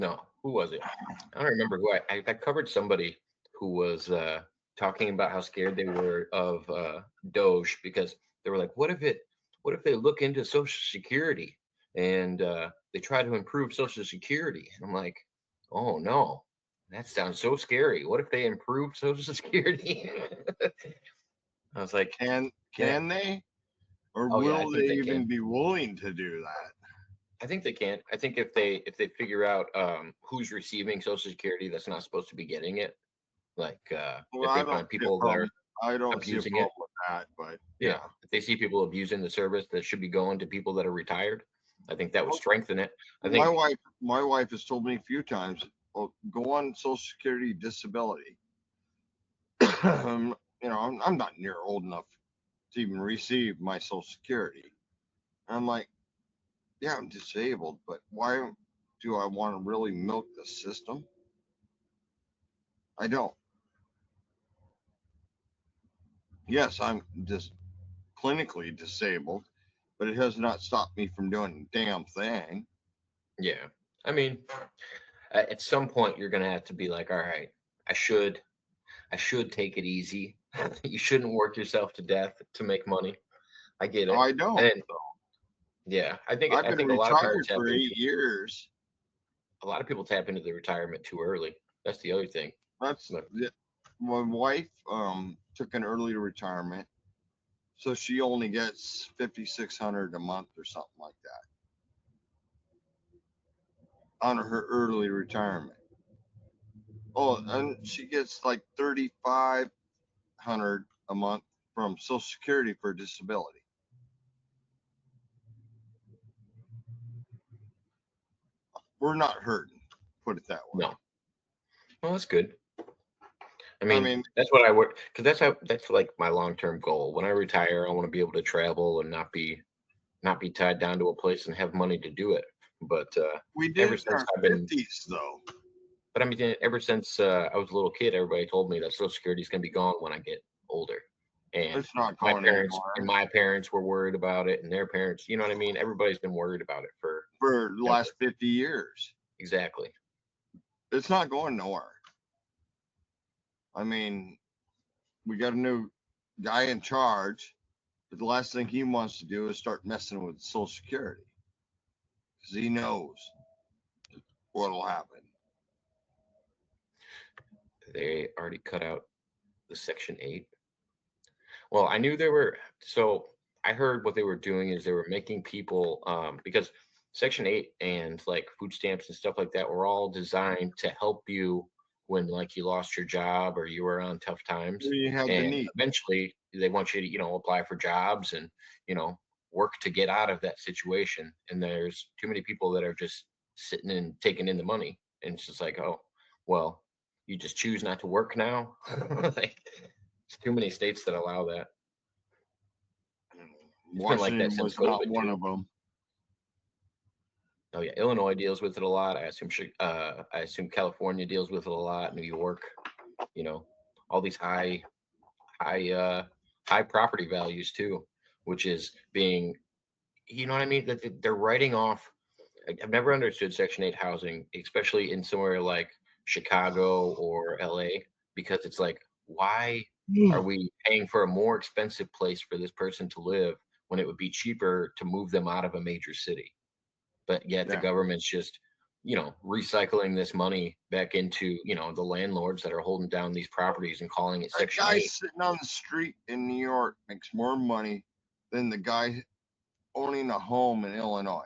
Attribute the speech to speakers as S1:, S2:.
S1: No, who was it? I don't remember who I covered somebody who was talking about how scared they were of Doge because they were like, what if they look into Social Security and they try to improve Social Security? And I'm like, oh no, that sounds so scary. What if they improve Social Security? I was like, yeah,
S2: Can they? Or
S1: oh yeah, I
S2: will
S1: think
S2: they
S1: they can.
S2: even be willing to do that?
S1: I think they can. I think if they figure out who's receiving Social Security that's not supposed to be getting it, like
S2: Well,
S1: if
S2: I
S1: they
S2: don't
S1: find
S2: see a
S1: people that are
S2: problem. I don't see a
S1: abusing it,
S2: problem with that, but
S1: yeah,
S2: yeah.
S1: if they see people abusing the service that should be going to people that are retired, I think that would
S2: Well,
S1: strengthen it. I
S2: my
S1: think,
S2: wife, my wife has told me a few times, "Oh, go on Social Security disability." I'm not near old enough to even receive my Social Security. And I'm like, yeah, I'm disabled, but why do I want to really milk the system? I don't. Yes, I'm just clinically disabled, but it has not stopped me from doing a damn thing.
S1: yeah, I mean, at some point you're gonna have to be like, all right, I should I should take it easy. You shouldn't work yourself to death to make money. I get it,
S2: I don't.
S1: and yeah,
S2: I've
S1: I
S2: been
S1: think a lot of people
S2: retired
S1: tap
S2: for
S1: into
S2: 8 years.
S1: a lot of people tap into the retirement too early. That's the other thing.
S2: That's
S1: But
S2: my wife took an early retirement, so she only gets 5,600 a month or something like that on her early retirement. Oh, and she gets like 3,500 a month from Social Security for disability. We're not hurting, put it that way.
S1: no, well, that's good. I
S2: I
S1: mean,
S2: mean,
S1: that's what I work because that's like my long term goal. When I retire, I want to be able to travel and not be tied down to a place and have money to do it. But
S2: we did
S1: ever
S2: it in
S1: since
S2: our
S1: I've been,
S2: 50s though.
S1: but I mean, ever since I was a little kid, everybody told me that Social Security is going to be gone when I get older, and
S2: It's not going anywhere
S1: my parents were worried about it, and their parents, you know what I mean. Everybody's been worried about it for
S2: for the
S1: ever.
S2: last 50 years.
S1: Exactly.
S2: It's not going nowhere. I mean, we got a new guy in charge, but the last thing he wants to do is start messing with Social Security because he knows what'll happen.
S1: They already cut out the Section 8. Well, I knew they were. So I heard what they were doing is they were making people because Section 8 and like food stamps and stuff like that were all designed to help you when like you lost your job or you were on tough times.
S2: We had the
S1: And
S2: need.
S1: eventually they want you to, apply for jobs and, you know, work to get out of that situation. And there's too many people that are just sitting and taking in the money. And it's just like, oh, well, you just choose not to work now. Like, there's too many states that allow that. It's been like that
S2: Washington
S1: since
S2: was not
S1: COVID
S2: one
S1: too.
S2: of them.
S1: Oh yeah, Illinois deals with it a lot. I assume California deals with it a lot. New York, you know, all these high high property values too, which is being, you know what I mean? That they're writing off. I've never understood Section 8 housing, especially in somewhere like Chicago or LA, because it's like, why are we paying for a more expensive place for this person to live when it would be cheaper to move them out of a major city? But yet the
S2: Yeah.
S1: government's just, recycling this money back into, the landlords that are holding down these properties and calling it
S2: A
S1: Section
S2: guy
S1: 8.
S2: sitting on the street in New York makes more money than the guy owning a home in Illinois.